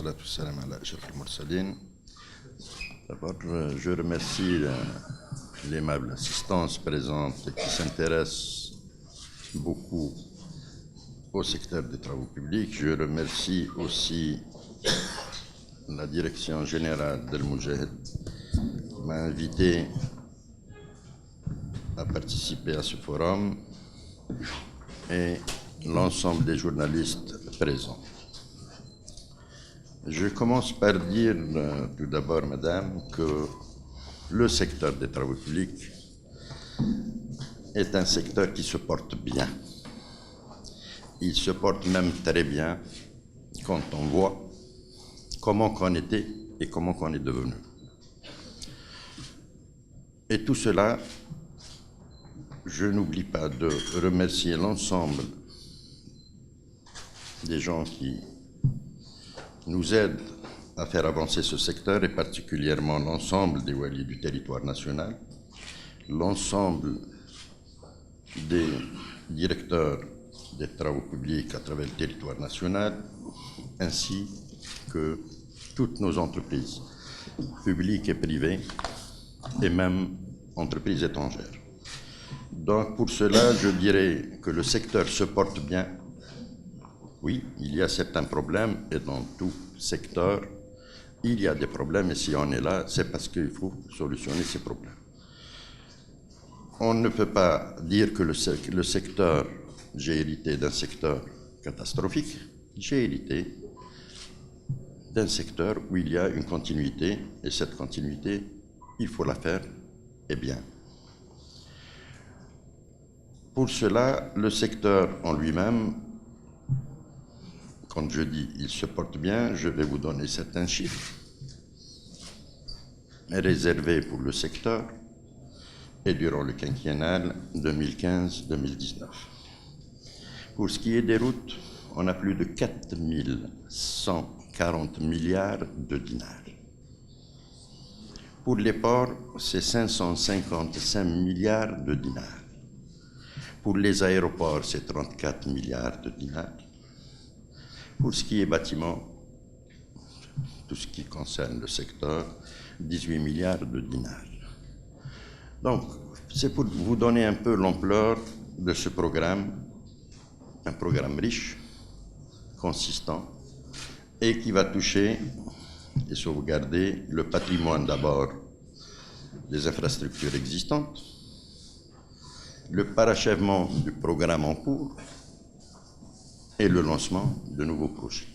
والصلاة والسلام على أشرف المرسلين. D'abord, je remercie l'aimable assistance présente qui s'intéresse beaucoup au secteur des travaux publics. Je remercie aussi la direction générale d'Al Moujahid qui m'a invité à participer à ce forum et l'ensemble des journalistes présents. Je commence par dire tout d'abord, Madame, que le secteur des travaux publics est un secteur qui se porte bien. Il se porte même très bien quand on voit comment qu'on était et comment qu'on est devenu. Et tout cela, je n'oublie pas de remercier l'ensemble des gens qui nous aident à faire avancer ce secteur, et particulièrement l'ensemble des walis du territoire national, l'ensemble des directeurs des travaux publics à travers le territoire national, ainsi que toutes nos entreprises, publiques et privées, et même entreprises étrangères. Donc pour cela, je dirais que le secteur se porte bien. Oui, il y a certains problèmes, et dans tout secteur, il y a des problèmes, et si on est là, c'est parce qu'il faut solutionner ces problèmes. On ne peut pas dire que le secteur, j'ai hérité d'un secteur catastrophique, j'ai hérité d'un secteur où il y a une continuité, et cette continuité, il faut la faire, et bien. Pour cela, le secteur en lui-même, quand je dis il se porte bien, je vais vous donner certains chiffres réservés pour le secteur et durant le quinquennal 2015-2019. Pour ce qui est des routes, on a plus de 4 140 milliards de dinars. Pour les ports, c'est 555 milliards de dinars. Pour les aéroports, c'est 34 milliards de dinars. Pour ce qui est bâtiment, tout ce qui concerne le secteur, 18 milliards de dinars. Donc, c'est pour vous donner un peu l'ampleur de ce programme, un programme riche, consistant, et qui va toucher et sauvegarder le patrimoine d'abord des infrastructures existantes, le parachèvement du programme en cours et le lancement de nouveaux projets.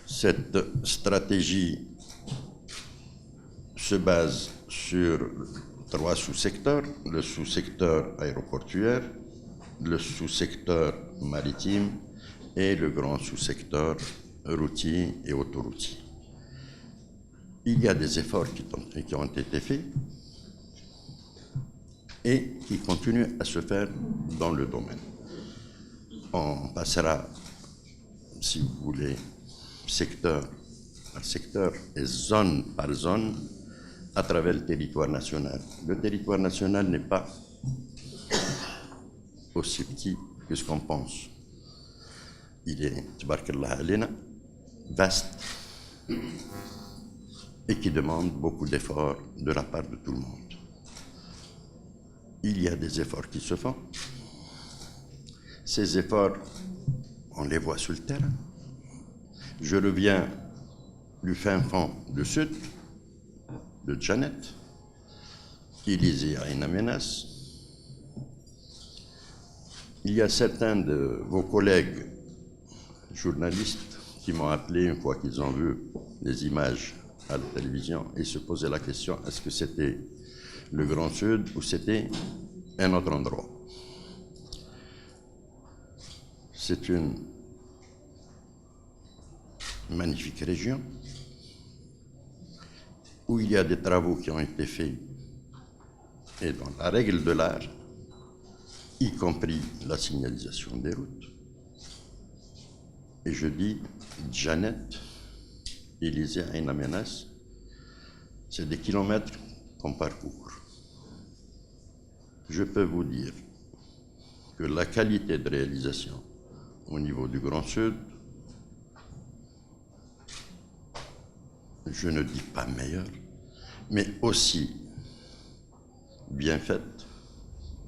Cette stratégie se base sur 3 sous-secteurs, le sous-secteur aéroportuaire, le sous-secteur maritime et le grand sous-secteur routier et autoroutier. Il y a des efforts qui ont été faits et qui continuent à se faire dans le domaine. On passera, si vous voulez, secteur par secteur et zone par zone à travers le territoire national. Le territoire national n'est pas aussi petit que ce qu'on pense. Il est, tabarakallah alayna, vaste et qui demande beaucoup d'efforts de la part de tout le monde. Il y a des efforts qui se font. Ces efforts, on les voit sur le terrain. Je reviens du fin fond du sud, de Janet, Élysée à Ain Amenas. Il y a certains de vos collègues journalistes qui m'ont appelé une fois qu'ils ont vu les images à la télévision et se posaient la question, est-ce que c'était le Grand Sud ou c'était un autre endroit? C'est une magnifique région où il y a des travaux qui ont été faits et dans la règle de l'art, y compris la signalisation des routes. Et je dis, Janet, Élysée, Ain Amenas, c'est des kilomètres qu'on parcourt. Je peux vous dire que la qualité de réalisation au niveau du Grand Sud je ne dis pas meilleure, mais aussi bien faite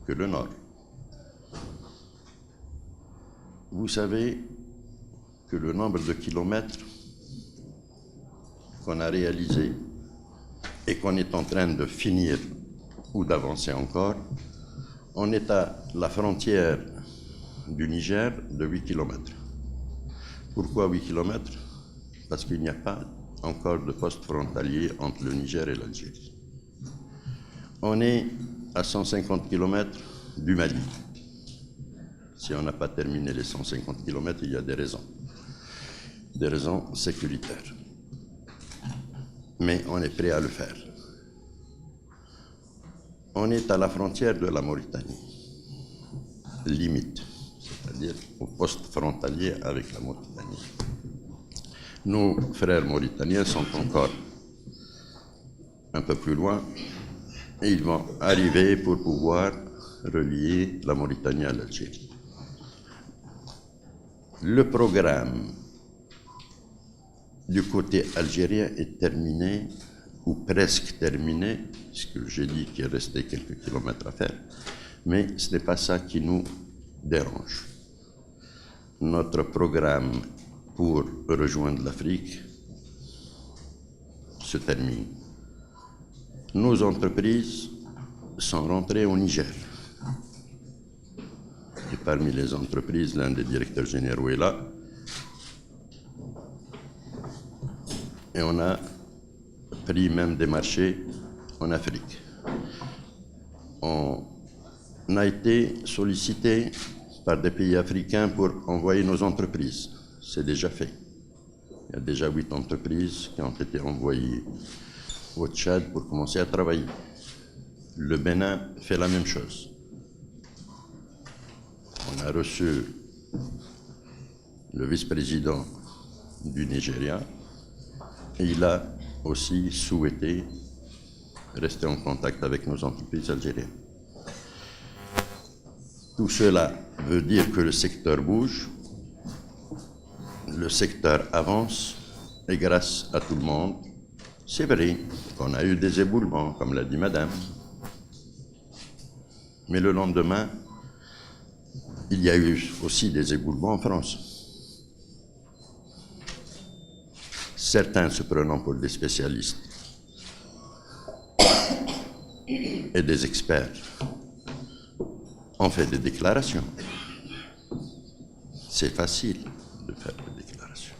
que le nord. Vous savez que le nombre de kilomètres qu'on a réalisé et qu'on est en train de finir ou d'avancer encore, on est à la frontière du Niger de 8 km. Pourquoi 8 km? Parce qu'il n'y a pas encore de poste frontalier entre le Niger et l'Algérie. On est à 150 km du Mali. Si on n'a pas terminé les 150 km, il y a des raisons sécuritaires. Mais on est prêt à le faire. On est à la frontière de la Mauritanie, limite, c'est-à-dire au poste frontalier avec la Mauritanie. Nos frères mauritaniens sont encore un peu plus loin et ils vont arriver pour pouvoir relier la Mauritanie à l'Algérie. Le programme du côté algérien est terminé, ou presque terminé, puisque j'ai dit qu'il restait quelques kilomètres à faire, mais ce n'est pas ça qui nous dérange. Notre programme pour rejoindre l'Afrique se termine. Nos entreprises sont rentrées au Niger. Et parmi les entreprises, l'un des directeurs généraux est là. Et on a pris même des marchés en Afrique. On a été sollicité par des pays africains pour envoyer nos entreprises. C'est déjà fait. Il y a déjà 8 entreprises qui ont été envoyées au Tchad pour commencer à travailler. Le Bénin fait la même chose. On a reçu le vice-président du Nigeria et il a aussi souhaité rester en contact avec nos entreprises algériennes. Tout cela veut dire que le secteur bouge, le secteur avance, et grâce à tout le monde, c'est vrai qu'on a eu des éboulements, comme l'a dit Madame. Mais le lendemain, il y a eu aussi des éboulements en France. Certains se prenant pour des spécialistes et des experts ont fait des déclarations. C'est facile de faire des déclarations.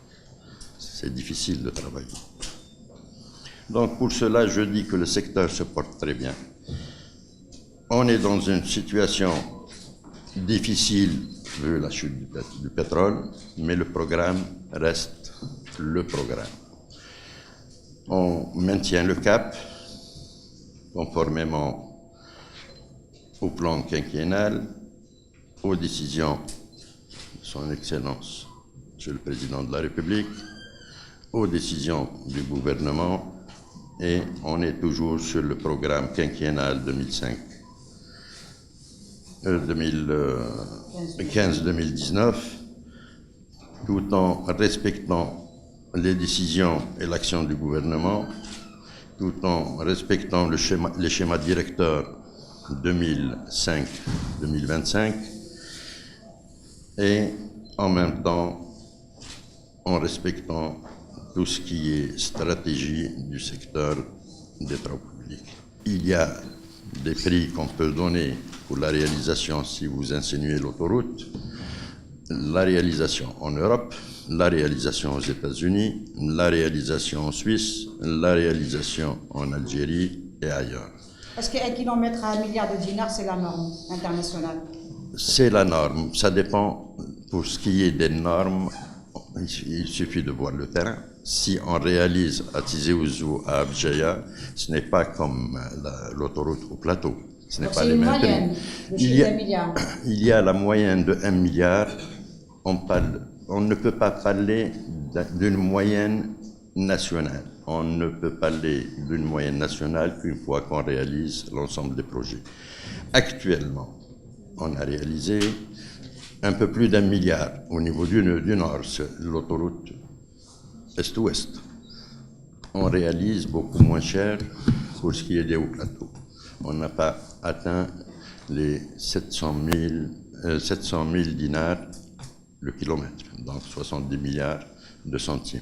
C'est difficile de travailler. Donc pour cela, je dis que le secteur se porte très bien. On est dans une situation difficile vu la chute du pétrole, mais le programme reste le programme. On maintient le cap conformément au plan quinquennal, aux décisions de Son Excellence, Monsieur le Président de la République, aux décisions du gouvernement, et on est toujours sur le programme quinquennal 2015-2019, tout en respectant les décisions et l'action du gouvernement, tout en respectant les schémas directeurs 2005-2025 et en même temps en respectant tout ce qui est stratégie du secteur des travaux publics. Il y a des prix qu'on peut donner pour la réalisation, si vous insinuez l'autoroute, la réalisation en Europe, la réalisation aux États-Unis, la réalisation en Suisse, la réalisation en Algérie et ailleurs. Est-ce qu'un kilomètre à 1 milliard de dinars, c'est la norme internationale? C'est la norme. Ça dépend. Pour ce qui est des normes, il suffit de voir le terrain. Si on réalise à Tizi Ouzou, à Abjaya, ce n'est pas comme l'autoroute au plateau. Ce n'est pas les mêmes prix. Il y a la moyenne de 1 milliard. On ne peut pas parler d'une moyenne nationale. On ne peut parler d'une moyenne nationale qu'une fois qu'on réalise l'ensemble des projets. Actuellement, on a réalisé un peu plus d'1 milliard au niveau du nord, c'est l'autoroute est-ouest. on réalise beaucoup moins cher pour ce qui est des hauts plateaux. On n'a pas atteint les 700 000 dinars le kilomètre, donc 70 milliards de centimes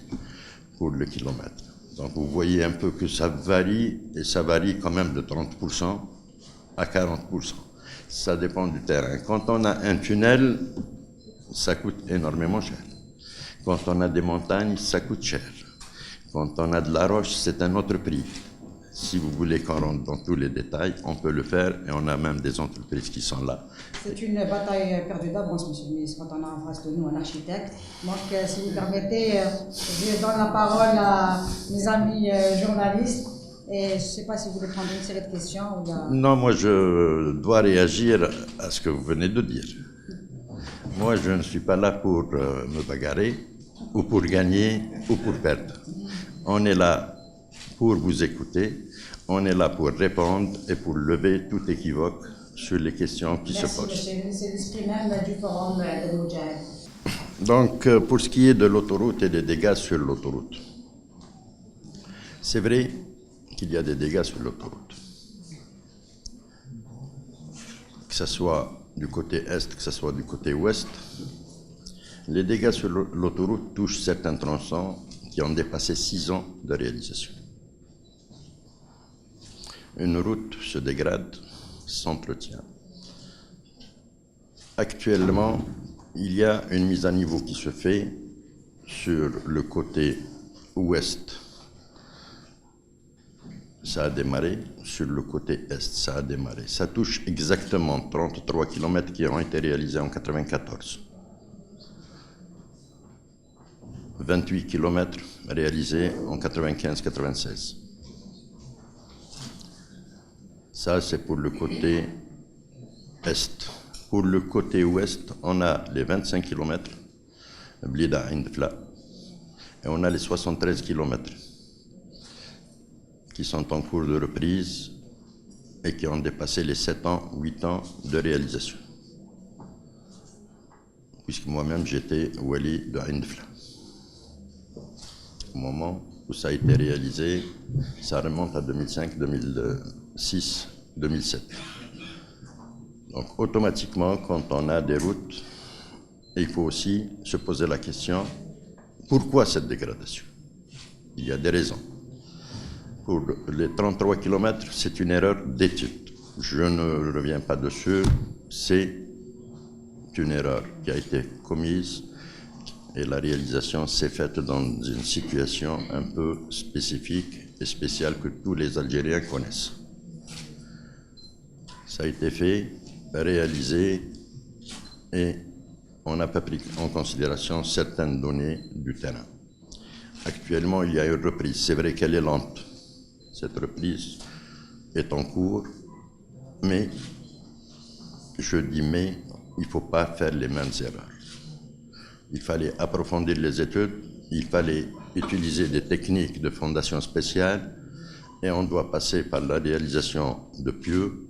pour le kilomètre. Donc vous voyez un peu que ça varie, et ça varie quand même de 30% à 40%. Ça dépend du terrain. Quand on a un tunnel, ça coûte énormément cher. Quand on a des montagnes, ça coûte cher. Quand on a de la roche, c'est un autre prix. Si vous voulez qu'on rentre dans tous les détails, on peut le faire et on a même des entreprises qui sont là. C'est une bataille perdue d'avance, monsieur le ministre, quand on a en face de nous un architecte. Donc, si vous permettez, je donne la parole à mes amis journalistes. Et je ne sais pas si vous voulez prendre une série de questions. Non, moi je dois réagir à ce que vous venez de dire. Moi, je ne suis pas là pour me bagarrer, ou pour gagner, ou pour perdre. On est là pour vous écouter, on est là pour répondre et pour lever tout équivoque sur les questions qui se posent. Merci, monsieur. C'est l'esprit même du forum de Moudjahid. Donc, pour ce qui est de l'autoroute et des dégâts sur l'autoroute, c'est vrai qu'il y a des dégâts sur l'autoroute. Que ce soit du côté est, que ce soit du côté ouest, les dégâts sur l'autoroute touchent certains tronçons qui ont dépassé 6 ans de réalisation. Une route se dégrade, s'entretient. Actuellement, il y a une mise à niveau qui se fait sur le côté ouest. Ça a démarré, sur le côté est, ça a démarré. Ça touche exactement 33 km qui ont été réalisés en 1994. 28 km réalisés en 95-96. Ça, c'est pour le côté est. Pour le côté ouest, on a les 25 km, Blida Indfla, et on a les 73 km qui sont en cours de reprise et qui ont dépassé les 7 ans, 8 ans de réalisation. Puisque moi-même, j'étais Wali de Indfla. Au moment où ça a été réalisé, ça remonte à 2005, 2006, 2007. Donc automatiquement, quand on a des routes, il faut aussi se poser la question, pourquoi cette dégradation? Il y a des raisons. Pour les 33 km, c'est une erreur d'étude. Je ne reviens pas dessus, c'est une erreur qui a été commise et la réalisation s'est faite dans une situation un peu spécifique et spéciale que tous les Algériens connaissent. Ça a été fait, réalisé, et on n'a pas pris en considération certaines données du terrain. Actuellement, il y a une reprise. C'est vrai qu'elle est lente. Cette reprise est en cours, mais, je dis mais, il ne faut pas faire les mêmes erreurs. Il fallait approfondir les études, il fallait utiliser des techniques de fondation spéciale, et on doit passer par la réalisation de pieux.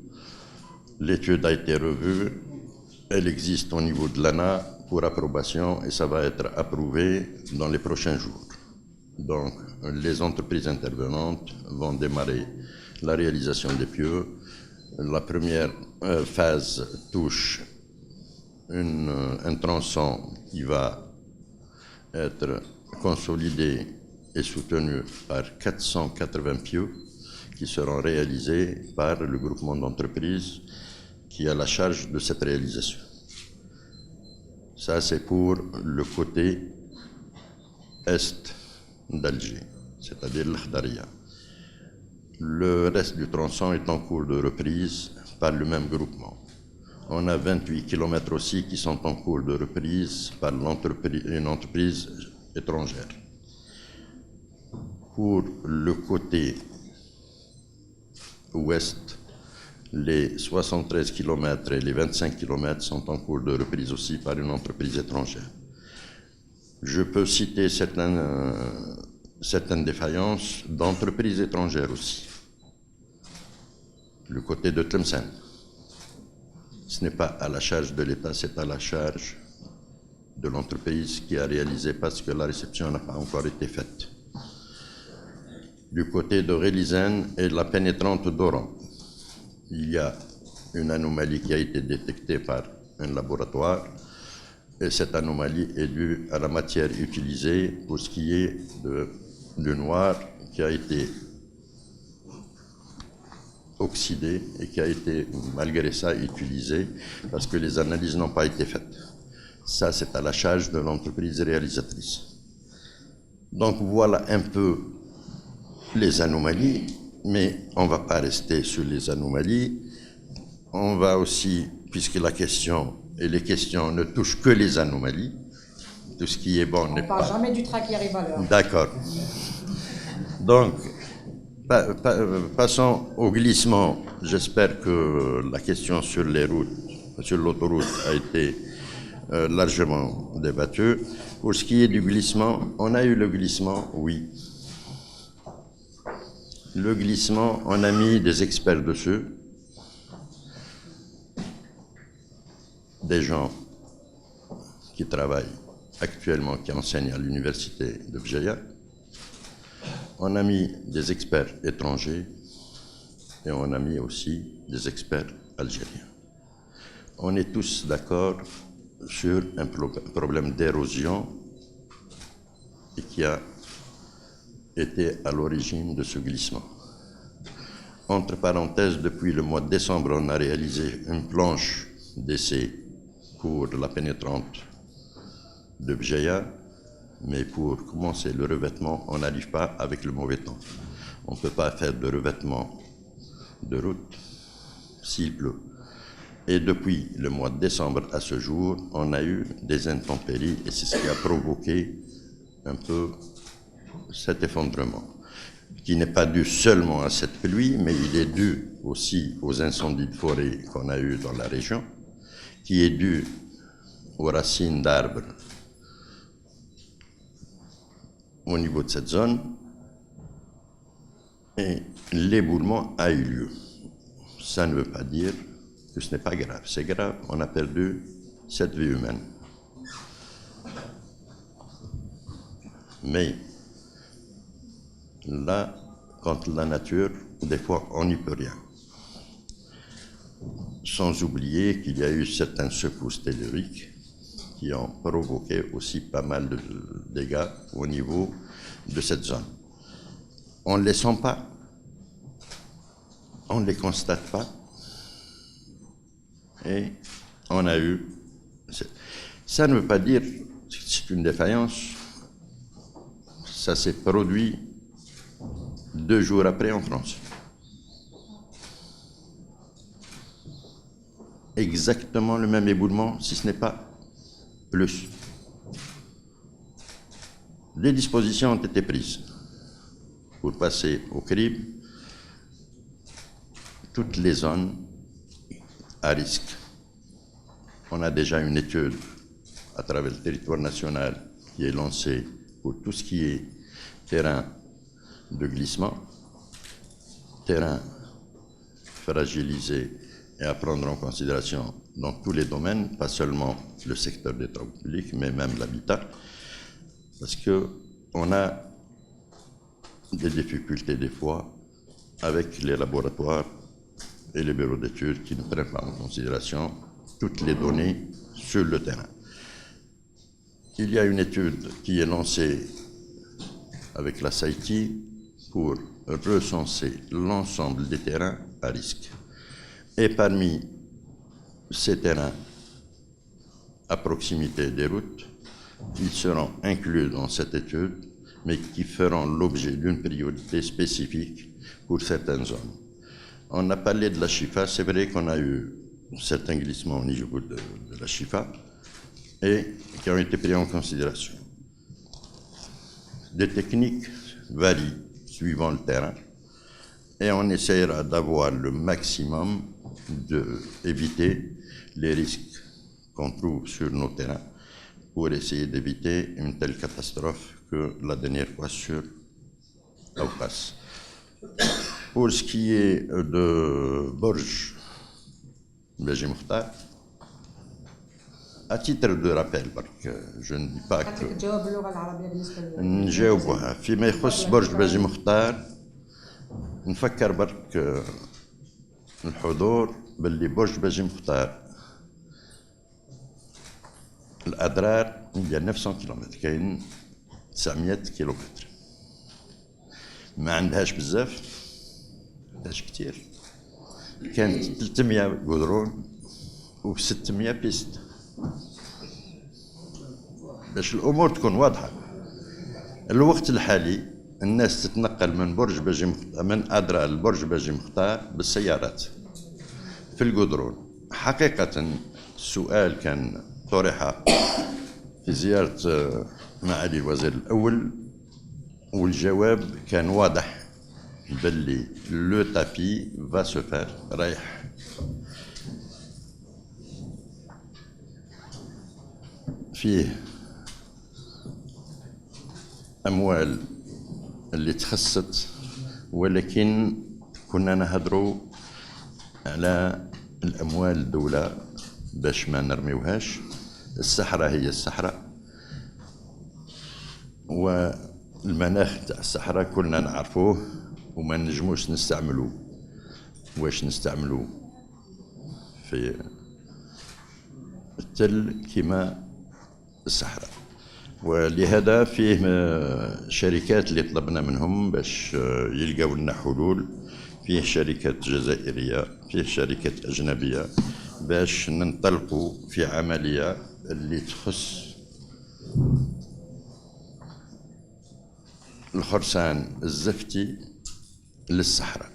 L'étude a été revue, elle existe au niveau de l'ANA pour approbation et ça va être approuvé dans les prochains jours. Donc, les entreprises intervenantes vont démarrer la réalisation des pieux. La première phase touche un tronçon qui va être consolidé et soutenu par 480 pieux qui seront réalisés par le groupement d'entreprises qui a la charge de cette réalisation. Ça, c'est pour le côté est d'Alger, c'est-à-dire l'Akhdaria. Le reste du tronçon est en cours de reprise par le même groupement. On a 28 km aussi qui sont en cours de reprise par une entreprise étrangère. Pour le côté ouest, les 73 km et les 25 km sont en cours de reprise aussi par une entreprise étrangère. Je peux citer certaines défaillances d'entreprises étrangères aussi. Le côté de Tlemcen. Ce n'est pas à la charge de l'État, c'est à la charge de l'entreprise qui a réalisé parce que la réception n'a pas encore été faite. du côté de Relizane et de la pénétrante d'Oran. Il y a une anomalie qui a été détectée par un laboratoire et cette anomalie est due à la matière utilisée pour ce qui est du noir qui a été oxydé et qui a été malgré ça utilisé parce que les analyses n'ont pas été faites. Ça, c'est à la charge de l'entreprise réalisatrice. Donc voilà un peu les anomalies, mais on ne va pas rester sur les anomalies. On va aussi, puisque la question et les questions ne touchent que les anomalies, tout ce qui est bon n'est pas... On ne parle jamais du train qui arrive à l'heure. D'accord. Donc, passons au glissement. J'espère que la question sur les routes, sur l'autoroute a été largement débattue. Pour ce qui est du glissement, on a eu le glissement, oui. Le glissement, on a mis des experts dessus, des gens qui travaillent actuellement, qui enseignent à l'université de Bjaya. On a mis des experts étrangers et on a mis aussi des experts algériens. On est tous d'accord sur un problème d'érosion et qui a été à l'origine de ce glissement. Entre parenthèses, depuis le mois de décembre, on a réalisé une planche d'essai pour la pénétrante de Bjaya, mais pour commencer le revêtement, on n'arrive pas avec le mauvais temps. On ne peut pas faire de revêtement de route s'il pleut. Et depuis le mois de décembre à ce jour, on a eu des intempéries et c'est ce qui a provoqué un peu cet effondrement, qui n'est pas dû seulement à cette pluie, mais il est dû aussi aux incendies de forêt qu'on a eus dans la région, qui est dû aux racines d'arbres au niveau de cette zone, et l'éboulement a eu lieu. Ça ne veut pas dire que ce n'est pas grave. C'est grave, on a perdu 7 vies humaines. Mais là, contre la nature, des fois, on n'y peut rien. Sans oublier qu'il y a eu certaines secousses telluriques qui ont provoqué aussi pas mal de dégâts au niveau de cette zone. On ne les sent pas, on ne les constate pas, et on a eu... Ça ne veut pas dire que c'est une défaillance, ça s'est produit 2 jours après en France. Exactement le même éboulement, si ce n'est pas plus. Des dispositions ont été prises pour passer au crible toutes les zones à risque. On a déjà une étude à travers le territoire national qui est lancée pour tout ce qui est terrain de glissement, terrain fragilisé et à prendre en considération dans tous les domaines, pas seulement le secteur des travaux publics, mais même l'habitat, parce qu'on a des difficultés des fois avec les laboratoires et les bureaux d'études qui ne prennent pas en considération toutes les données sur le terrain. Il y a une étude qui est lancée avec la SAITI pour recenser l'ensemble des terrains à risque. Et parmi ces terrains à proximité des routes, ils seront inclus dans cette étude, mais qui feront l'objet d'une priorité spécifique pour certaines zones. On a parlé de la Chifa, c'est vrai qu'on a eu certains glissements au niveau de la Chifa et qui ont été pris en considération. Des techniques varient suivant le terrain et on essaiera d'avoir le maximum d'éviter les risques qu'on trouve sur nos terrains pour essayer d'éviter une telle catastrophe que la dernière fois sur Aoukas. Pour ce qui est de Borj Beji Mokhtar, à titre de rappel, parce que je ne dis pas que... نجاوبها فيما يخص برج بيجي مختار نفكر برك الحضور باللي برج باجي مختار الأضرار هي 900 كيلومتر، كاين 900 كيلومتر، ما عندهاش بزاف، ما عندهاش كتير، كانت 300 قدرون و 600 بيست. باش الأمور تكون واضحة، الوقت الحالي الناس تتنقل من برج باجي مختار، من أدرا لبرج باجي مختار بالسيارات في القدرون. حقيقة السؤال كان طرح في زيارة معالي الوزير الأول، والجواب كان واضح باللي لو تابي فا سو فار، رايح فيه أموال اللي تخصت، ولكن كنا نهضروا على الأموال الدولة باش ما نرميوهاش. الصحراء هي الصحراء، والمناخ تاع الصحراء كلنا نعرفوه وما نجموش نستعملوه. واش نستعملوه في التل كيما الصحراء، ولهذا فيه شركات اللي طلبنا منهم باش يلقاو لنا حلول. فيه شركات جزائرية، فيه شركات أجنبية، باش ننطلقوا في عملية اللي تخص الخرسان الزفتي للصحراء.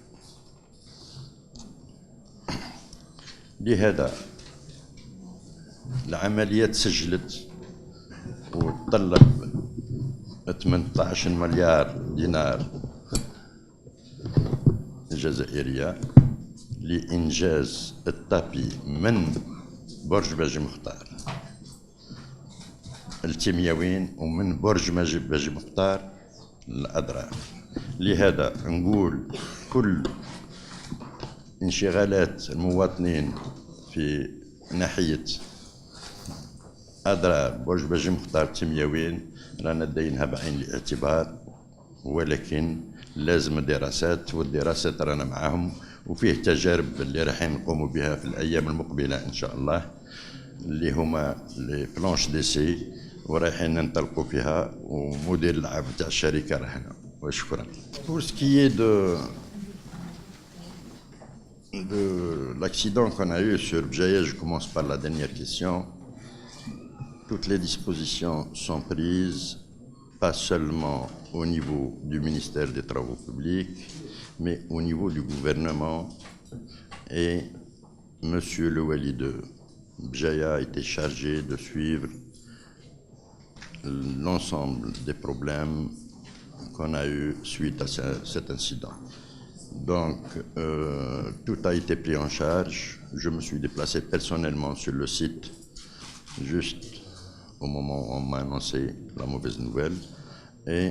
لهذا العملية تسجلت وتطلب 18 مليار دينار جزائرية لإنجاز التابي من برج باجي مختار التيمياوين ومن برج باجي مختار الأضرار. لهذا نقول كل انشغالات المواطنين في ناحية أضرار برج باجي مختار تيمياوين رانا داينها بعين الاعتبار، ولكن لازم دراسات، والدراسات رانا معاهم، وفيه تجارب اللي رايحين نقوموا بها في الأيام المقبلة إن شاء الله، اللي هما لي بلانش ديسي، ورايحين ننطلقوا فيها، ومدير العام تاع الشركة راه هنا. وشكرا. Pour ce qui est de l'accident qu'on a eu sur Bjaïa, je commence par la dernière question. Toutes les dispositions sont prises, pas seulement au niveau du ministère des Travaux publics, mais au niveau du gouvernement. Et M. le Wali de Bjaïa a été chargé de suivre l'ensemble des problèmes qu'on a eu suite à cet incident. Donc, tout a été pris en charge. Je me suis déplacé personnellement sur le site, juste au moment où on m'a annoncé la mauvaise nouvelle, et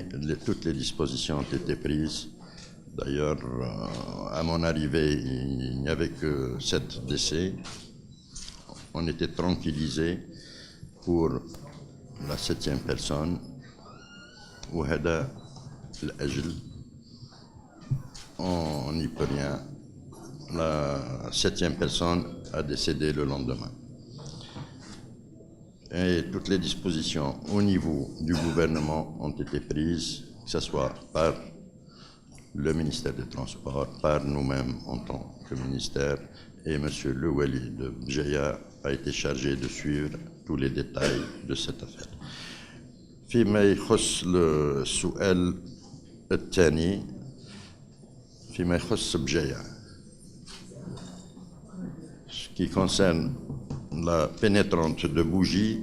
toutes les dispositions ont été prises. D'ailleurs, à mon arrivée, il n'y avait que 7 décès. On était tranquillisés pour la 7e personne, وهذا الأجل on n'y peut rien. La 7e personne a décédé le lendemain. Et toutes les dispositions au niveau du gouvernement ont été prises, que ce soit par le ministère des Transports, par nous-mêmes en tant que ministère, et M. Le Wali de Bjaïa a été chargé de suivre tous les détails de cette affaire. فيما يخص السؤال الثاني، فيما يخص بجاية، qui concerne la pénétrante de bougies,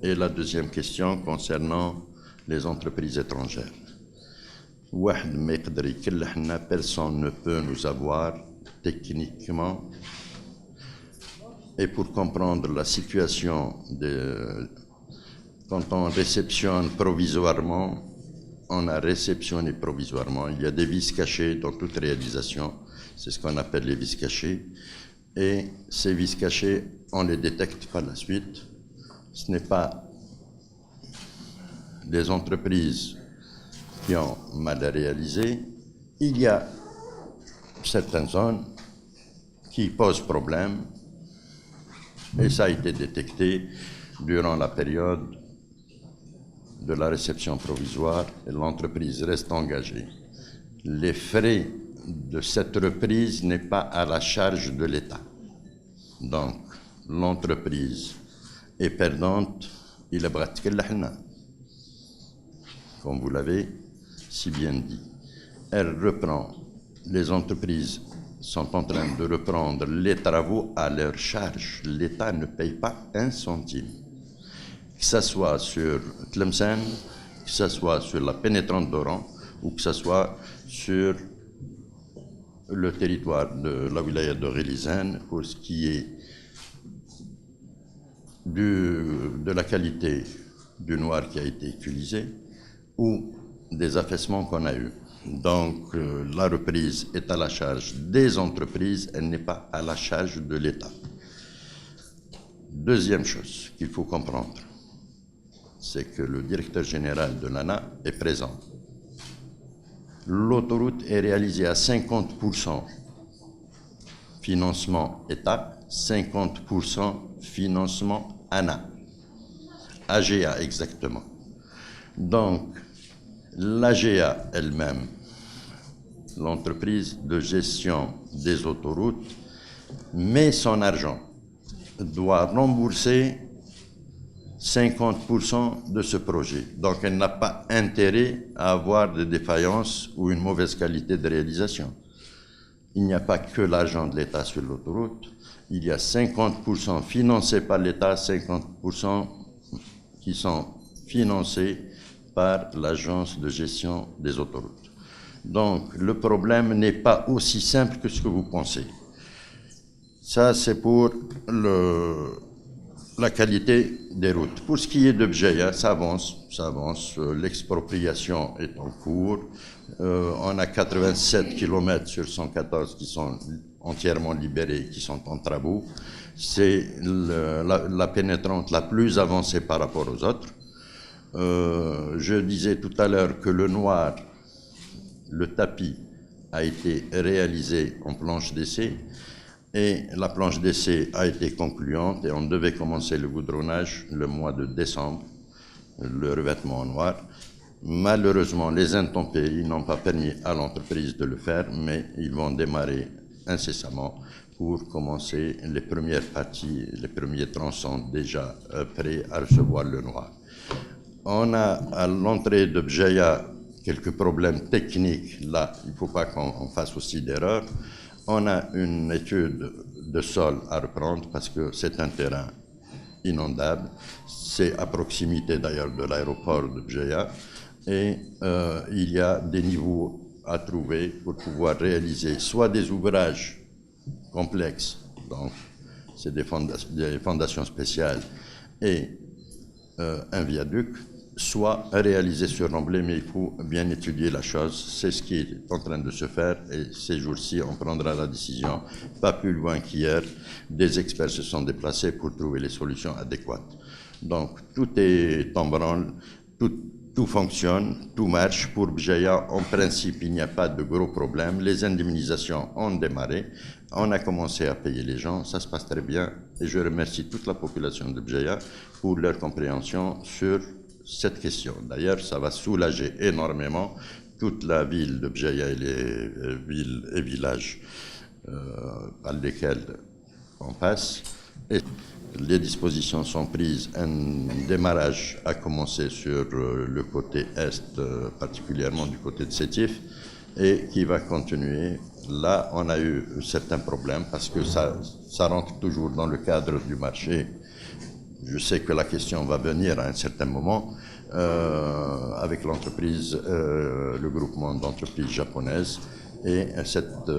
et la deuxième question concernant les entreprises étrangères. واحد ما يقدر يكلحنا، personne ne peut nous avoir techniquement. Et pour comprendre la situation quand on réceptionne provisoirement, on a réceptionné provisoirement. Il y a des vis cachés dans toute réalisation, c'est ce qu'on appelle les vis cachés. Et ces vis cachés, on les détecte par la suite. Ce n'est pas des entreprises qui ont mal réalisé, il y a certaines zones qui posent problème et ça a été détecté durant la période de la réception provisoire et l'entreprise reste engagée. Les frais de cette reprise n'est pas à la charge de l'État. Donc, l'entreprise est perdante, il est comme vous l'avez si bien dit. Elle reprend, les entreprises sont en train de reprendre les travaux à leur charge. L'État ne paye pas un centime. Que ce soit sur Tlemcen, que ce soit sur la pénétrante d'Oran, ou que ce soit sur le territoire de la wilaya de Ghélizane, pour ce qui est de la qualité du noir qui a été utilisé, ou des affaissements qu'on a eus. Donc la reprise est à la charge des entreprises, elle n'est pas à la charge de l'État. Deuxième chose qu'il faut comprendre, c'est que le directeur général de l'ANA est présent. L'autoroute est réalisée à 50% financement État, 50% financement ANA, AGA exactement. Donc, l'AGA elle-même, l'entreprise de gestion des autoroutes, met son argent, doit rembourser 50% de ce projet. Donc elle n'a pas intérêt à avoir des défaillances ou une mauvaise qualité de réalisation. Il n'y a pas que l'argent de l'État sur l'autoroute, il y a 50% financés par l'État, 50% qui sont financés par l'agence de gestion des autoroutes. Donc le problème n'est pas aussi simple que ce que vous pensez. Ça, c'est pour la qualité des routes. Pour ce qui est de Bjeya, ça avance. L'expropriation est en cours. On a 87 km sur 114 qui sont entièrement libérés, qui sont en travaux. C'est la pénétrante la plus avancée par rapport aux autres. Je disais tout à l'heure que le noir, le tapis, a été réalisé en planche d'essai. Et la planche d'essai a été concluante et on devait commencer le goudronnage le mois de décembre, le revêtement en noir. Malheureusement, les intempéries n'ont pas permis à l'entreprise de le faire, mais ils vont démarrer incessamment pour commencer les premières parties, les premiers tronçons déjà prêts à recevoir le noir. On a à l'entrée de Bjeya quelques problèmes techniques, là, il ne faut pas qu'on fasse aussi d'erreurs. On a une étude de sol à reprendre parce que c'est un terrain inondable. C'est à proximité d'ailleurs de l'aéroport de Bjeya. Et il y a des niveaux à trouver pour pouvoir réaliser soit des ouvrages complexes, donc c'est des fondations spéciales et un viaduc, soit réalisé sur Remblai, mais il faut bien étudier la chose. C'est ce qui est en train de se faire et ces jours-ci, on prendra la décision. Pas plus loin qu'hier, des experts se sont déplacés pour trouver les solutions adéquates. Donc, tout est en branle, tout fonctionne, tout marche. Pour Bjeya, en principe, il n'y a pas de gros problèmes. Les indemnisations ont démarré. On a commencé à payer les gens. Ça se passe très bien. Et je remercie toute la population de Bjeya pour leur compréhension sur cette question. D'ailleurs, ça va soulager énormément toute la ville de Bjeya et les villes et villages par lesquels on passe. Et les dispositions sont prises. Un démarrage a commencé sur le côté est, particulièrement du côté de Sétif, et qui va continuer. Là, on a eu certains problèmes parce que ça rentre toujours dans le cadre du marché. Je sais que la question va venir à un certain moment avec l'entreprise, le groupement d'entreprises japonaises, et cette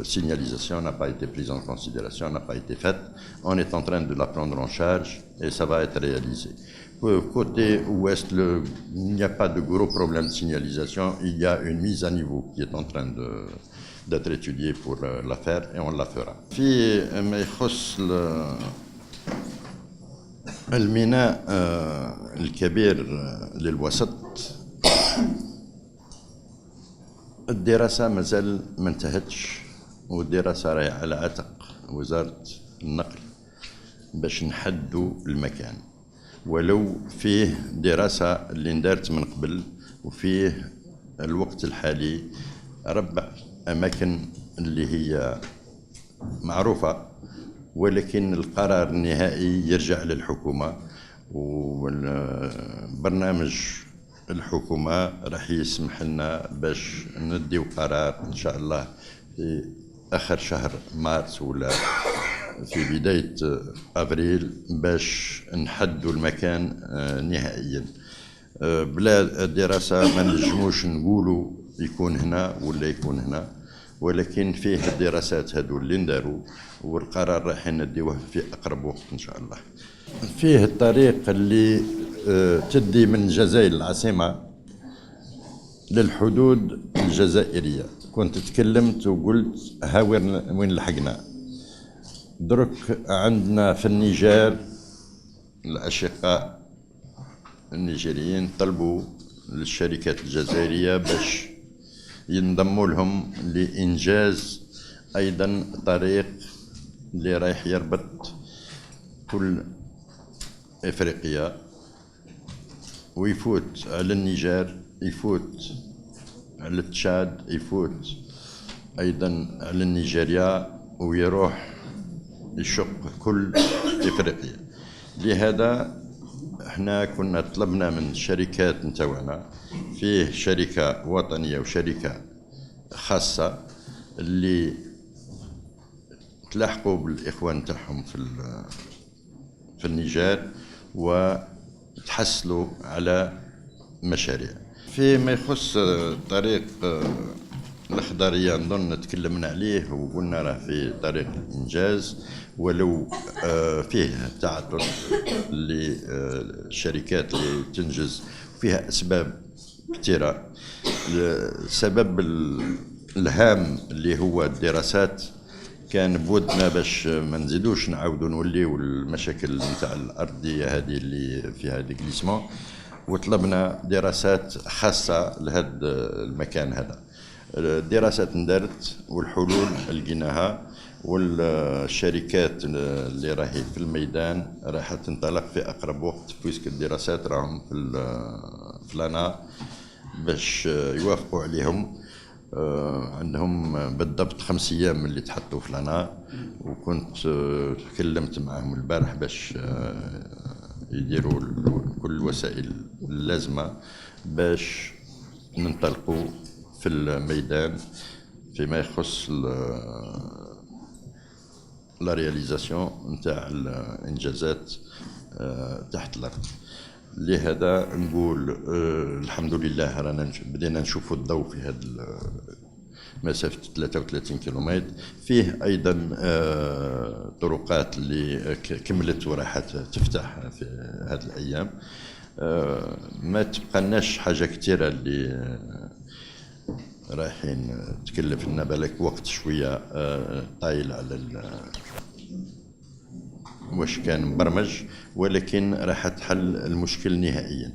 signalisation n'a pas été prise en considération, n'a pas été faite. On est en train de la prendre en charge et ça va être réalisé. Côté ouest, il n'y a pas de gros problème de signalisation. Il y a une mise à niveau qui est en train d'être étudiée pour la faire et on la fera. الميناء الكبير للوسط الدراسة مازال ما انتهتش، والدراسة راهي على عاتق وزارة النقل باش نحدوا المكان، ولو فيه دراسة اللي ندارت من قبل وفيه الوقت الحالي 4 أماكن اللي هي معروفة، ولكن القرار النهائي يرجع للحكومة، والبرنامج الحكومة راح يسمح لنا باش نديو قرار إن شاء الله في آخر شهر مارس ولا في بداية أبريل باش نحدوا المكان نهائيا. بلا دراسة ما نجموش نقولوا يكون هنا ولا يكون هنا، ولكن فيه الدراسات هذو اللي نداروا، والقرار راح نديوه في أقرب وقت إن شاء الله. فيه الطريق اللي تدي من الجزائر العاصمة للحدود الجزائرية، كنت تكلمت وقلت ها وين لحقنا. درك عندنا في النيجر الأشقاء النيجيريين طلبوا للشركات الجزائرية باش ينضموا لهم لإنجاز أيضا طريق اللي رايح يربط كل إفريقيا ويفوت على النيجر، يفوت على تشاد، يفوت أيضا على نيجيريا، ويروح يشق كل إفريقيا. لهذا احنا كنا طلبنا من الشركات نتاعنا، فيه شركة وطنية وشركة خاصة اللي تلاحقوا بالإخوان تاعهم في النيجر وتحصلوا على مشاريع. فيما يخص طريق الأخضرية نظن تكلمنا عليه وقلنا راه في طريق الإنجاز، ولو فيه تعثر للشركات اللي تنجز، فيها أسباب كثيرة. السبب الهام اللي هو الدراسات كان بودنا باش ما نزيدوش نعاودوا نوليو المشاكل نتاع الأرضية هذه اللي فيها ديكليسمون، وطلبنا دراسات خاصة لهذا المكان هذا. الدراسات ندارت والحلول لقيناها، والشركات اللي راهي في الميدان راح تنطلق في أقرب وقت، بويسك الدراسات راهم في لنا باش يوافقوا عليهم. عندهم بالضبط 5 أيام اللي تحطوا في لنا، وكنت تكلمت معهم البارح باش يديروا كل الوسائل اللازمة باش ننطلقوا في الميدان فيما يخص لا رياليزاسيون نتاع الانجازات تحت الارض. لهذا نقول الحمد لله رانا بدينا نشوفوا الضوء في هذه مسافة 33 كيلومتر. فيه أيضا طرقات اللي كملت وراح تفتح في هذه الأيام. ما تبقناش حاجة كثيرة اللي رايحين تكلف لنا بالك وقت شوية طايل على واش كان مبرمج، ولكن راح تحل المشكل نهائيا.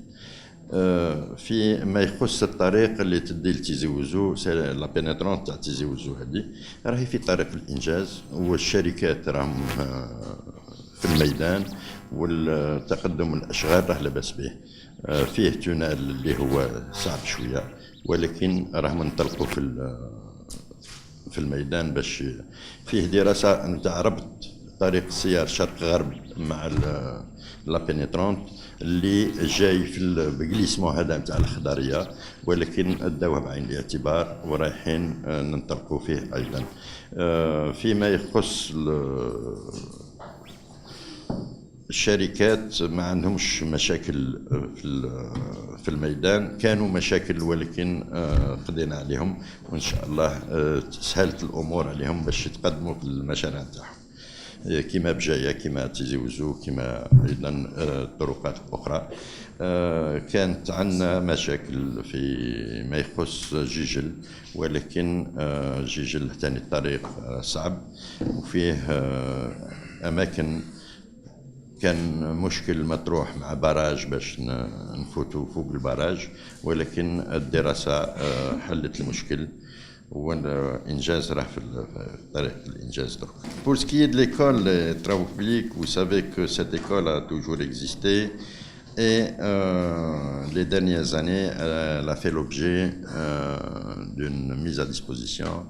في ما يخص الطريق اللي تدي لتيزي وزو، لا بينيترون تاع تيزي وزو هذه راهي في طريق الانجاز، والشركات راهم في الميدان، والتقدم الاشغال راه لاباس به. فيه تونال اللي هو صعب شويه، ولكن راهم نطلقوا في الميدان باش فيه دراسه نتاع ربط طريق السيار شرق غرب مع لا بينيترونت اللي جاي في البقليسمو هذا نتاع الخضريه، ولكن اداوه بعين الاعتبار ورايحين ننطلقوا فيه ايضا. فيما يخص الشركات ما عندهمش مشاكل في الميدان، كانوا مشاكل ولكن قضينا عليهم، وان شاء الله سهلت الامور عليهم باش يتقدموا في المشاريع تاعهم، كما بجايه كما تيزي وزو كما ايضا الطرقات الاخرى. كانت عندنا مشاكل في ما يخص جيجل، ولكن جيجل ثاني الطريق صعب، وفيه اماكن كان مشكل مطروح مع باراج باش نفوتوا فوق الباراج، ولكن الدراسة حلت المشكل والإنجاز راح في طريق الإنجاز. Pour ce qui est de l'école des travaux publics, vous savez que cette école a toujours existé et les dernières années, elle a fait l'objet d'une mise à disposition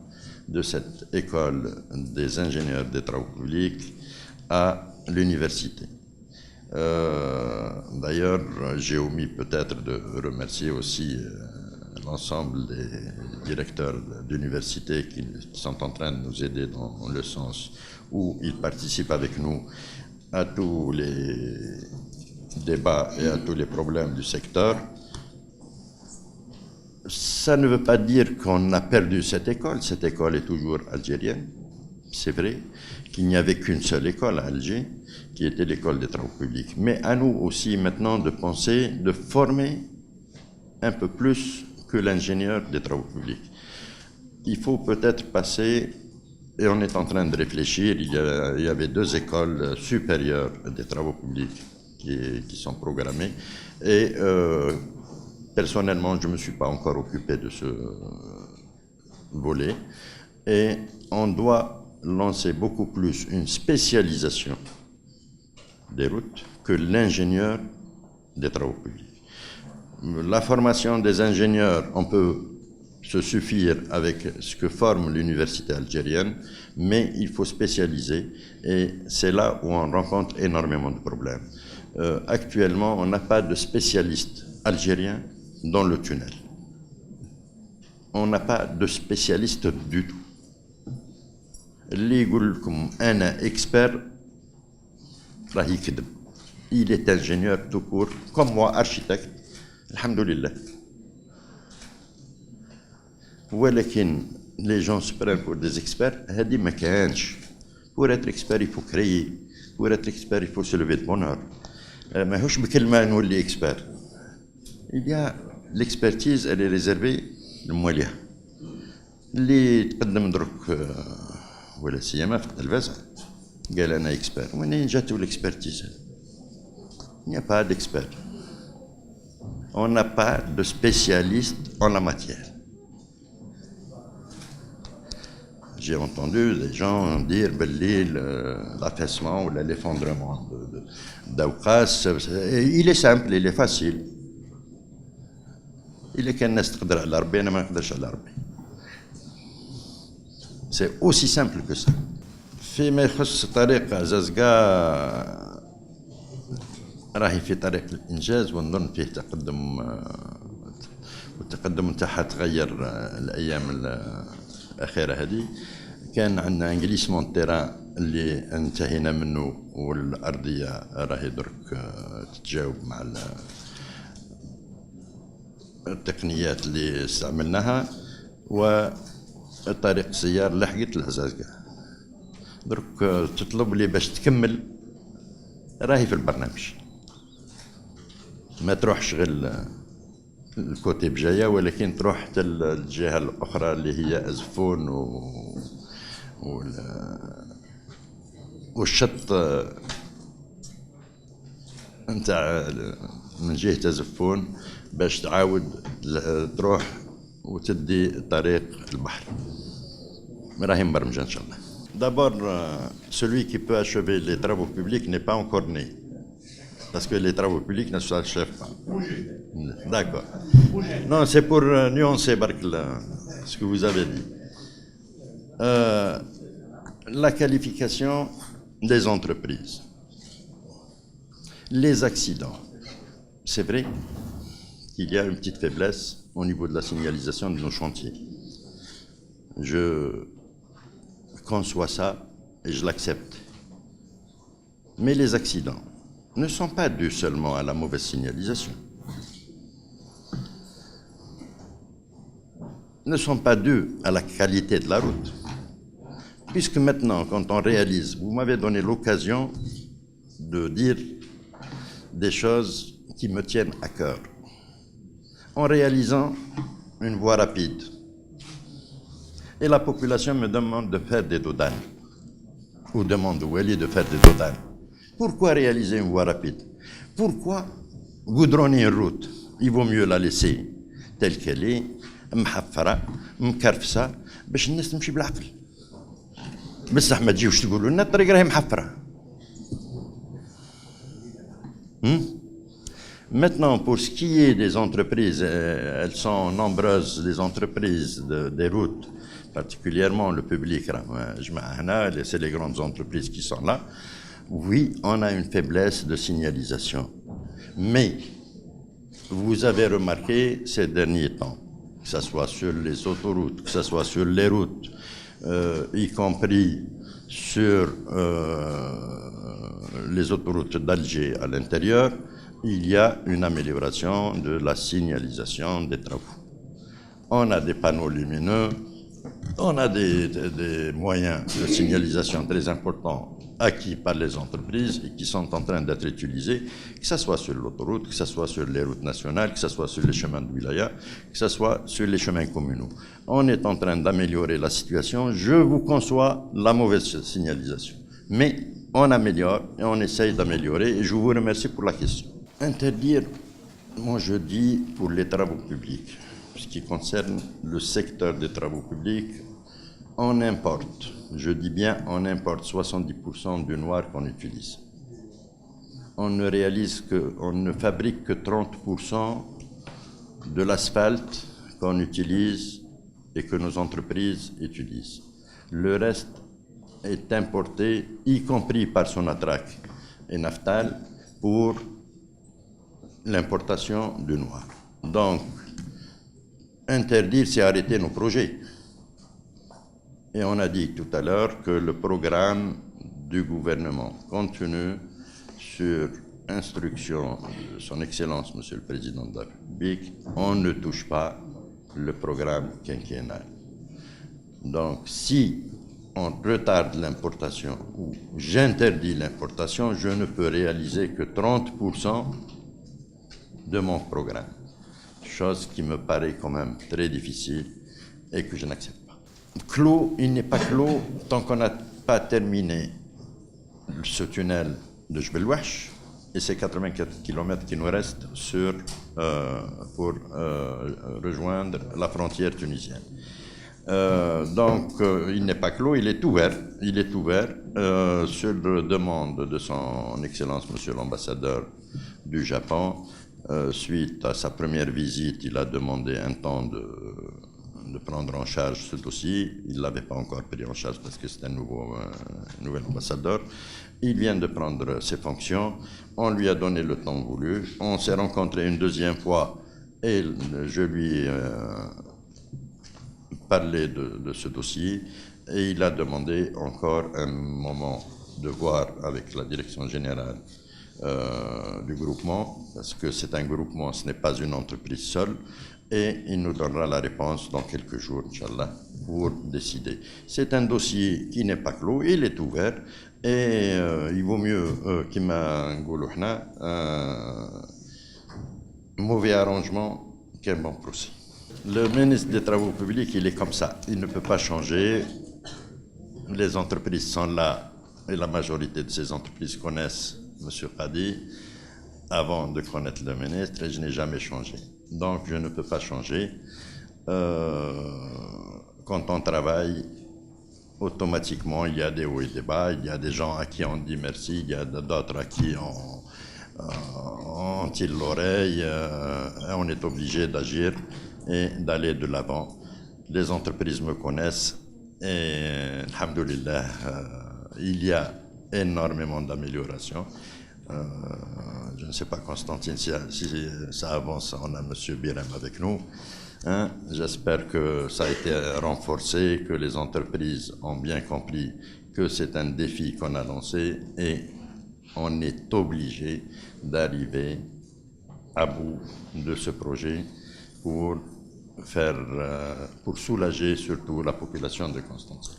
de cette école des ingénieurs des travaux publics à l'université. D'ailleurs, j'ai omis peut-être de remercier aussi l'ensemble des directeurs d'université qui sont en train de nous aider dans le sens où ils participent avec nous à tous les débats et à tous les problèmes du secteur. Ça ne veut pas dire qu'on a perdu cette école est toujours algérienne. C'est vrai qu'il n'y avait qu'une seule école à Alger, qui était l'école des travaux publics. Mais à nous aussi maintenant de penser, de former un peu plus que l'ingénieur des travaux publics. Il faut peut-être passer, et on est en train de réfléchir, il y avait 2 écoles supérieures des travaux publics qui sont programmées, et personnellement je ne me suis pas encore occupé de ce volet, et on doit lancer beaucoup plus une spécialisation des routes que l'ingénieur des travaux publics. La formation des ingénieurs, on peut se suffire avec ce que forme l'université algérienne, mais il faut spécialiser et c'est là où on rencontre énormément de problèmes. Actuellement, on n'a pas de spécialistes algériens dans le tunnel. On n'a pas de spécialistes du tout. اللي يقول لكم أنا expert راه يكذب. Il est ingénieur tout court, comme moi architecte. الحمد لله. ولكن les gens se prennent pour des experts. هذه ما كانش. Pour être expert, il faut créer. Pour être expert, il faut se lever de bonne heure. ماهوش بكلمة نولي expert. Il y a l'expertise, elle est réservée للمواليها. اللي تقدم درك ولا سيما في التلفزة قال أنا expert. وين جاتو l'expertise? Il n'y a pas d'expert. On n'a pas de spécialiste en la matière. J'ai entendu des gens dire l'affaissement ou l'effondrement d'Aoukas, il est simple, il est facile. Il est qu'un نقدر على ربي أنا ما نقدرش على ربي. C'est aussi simple que ça. فيما يخص طريق عزازقا راهي في طريق الإنجاز ونظن فيه تقدم، والتقدم نتاعها تغير الأيام الأخيرة هذه. كان عندنا انجليسمون تيران اللي انتهينا منه والأرضية راهي درك تتجاوب مع التقنيات اللي استعملناها، والطريق السيار لحقت العزازقة درك تطلب لي باش تكمل راهي في البرنامج، ما تروحش غير الكوتي بجاية ولكن تروح حتى الجهة الأخرى اللي هي أزفون والشط نتاع من جهة أزفون باش تعاود تروح وتدي طريق البحر. راهي مبرمجة إن شاء الله. D'abord, celui qui peut achever les travaux publics n'est pas encore né. Parce que les travaux publics ne s'achèvent pas. D'accord. Non, c'est pour nuancer ce que vous avez dit. La qualification des entreprises. Les accidents. C'est vrai qu'il y a une petite faiblesse au niveau de la signalisation de nos chantiers. Je conçois ça et je l'accepte. Mais les accidents ne sont pas dus seulement à la mauvaise signalisation, ne sont pas dus à la qualité de la route. Puisque maintenant, quand on réalise, vous m'avez donné l'occasion de dire des choses qui me tiennent à cœur. En réalisant une voie rapide, et la population me demande de faire des dodanes, ou demande au Wali de faire des dodanes. Pourquoi réaliser une voie rapide? Pourquoi goudronner une route? Il vaut mieux la laisser telle qu'elle est, محفرة مكرفسة باش الناس تمشي بالعقل. بصح ما تجيوش تقولوا لنا الطريق راهي محفرة. Maintenant, pour ce qui est des entreprises, elles sont nombreuses, les entreprises des routes, particulièrement le public, c'est les grandes entreprises qui sont là. Oui, on a une faiblesse de signalisation. Mais, vous avez remarqué ces derniers temps, que ce soit sur les autoroutes, que ce soit sur les routes, y compris sur les autoroutes d'Alger à l'intérieur, il y a une amélioration de la signalisation des travaux. On a des panneaux lumineux, on a des moyens de signalisation très importants acquis par les entreprises et qui sont en train d'être utilisés, que ce soit sur l'autoroute, que ce soit sur les routes nationales, que ce soit sur les chemins de wilaya, que ce soit sur les chemins communaux. On est en train d'améliorer la situation. Je vous conçois la mauvaise signalisation. Mais on améliore et on essaye d'améliorer et je vous remercie pour la question. Interdire, moi je dis pour les travaux publics, ce qui concerne le secteur des travaux publics, on importe, je dis bien on importe 70% du noir qu'on utilise. On ne fabrique que 30% de l'asphalte qu'on utilise et que nos entreprises utilisent. Le reste est importé, y compris par Sonatrach et Naftal, pour l'importation du noir. Donc, interdire, c'est arrêter nos projets. Et on a dit tout à l'heure que le programme du gouvernement, compte tenu sur instruction de son Excellence, Monsieur le Président de la République, on ne touche pas le programme quinquennal. Donc, si on retarde l'importation ou j'interdis l'importation, je ne peux réaliser que 30% de mon programme. Chose qui me paraît quand même très difficile et que je n'accepte pas. Clos, il n'est pas clos tant qu'on n'a pas terminé ce tunnel de Jbel Wahsh et ces 84 km qui nous restent pour rejoindre la frontière tunisienne. Donc, il n'est pas clos, il est ouvert. Il est ouvert sur demande de son Excellence, Monsieur l'ambassadeur du Japon. Suite à sa première visite, il a demandé un temps de prendre en charge ce dossier. Il ne l'avait pas encore pris en charge parce que c'est un nouvel ambassadeur. Il vient de prendre ses fonctions. On lui a donné le temps voulu. On s'est rencontrés une deuxième fois et je lui ai parlé de ce dossier et il a demandé encore un moment de voir avec la direction générale du groupement, parce que c'est un groupement, ce n'est pas une entreprise seule, et il nous donnera la réponse dans quelques jours, Inch'Allah, pour décider. C'est un dossier qui n'est pas clos, il est ouvert, et il vaut mieux qu'il m'a mauvais arrangement qu'un bon procès. Le ministre des Travaux publics, il est comme ça, il ne peut pas changer. Les entreprises sont là, et la majorité de ces entreprises connaissent M. Qadi avant de connaître le ministre et je n'ai jamais changé. Donc je ne peux pas changer. Quand on travaille, automatiquement il y a des hauts et des bas, il y a des gens à qui on dit merci, il y a d'autres à qui on tire l'oreille, on est obligé d'agir et d'aller de l'avant. Les entreprises me connaissent et, alhamdoulilah, il y a énormément d'améliorations. Je ne sais pas, Constantine, si ça avance, on a M. Birem avec nous. J'espère que ça a été renforcé, que les entreprises ont bien compris que c'est un défi qu'on a lancé et on est obligé d'arriver à bout de ce projet pour soulager surtout la population de Constantine.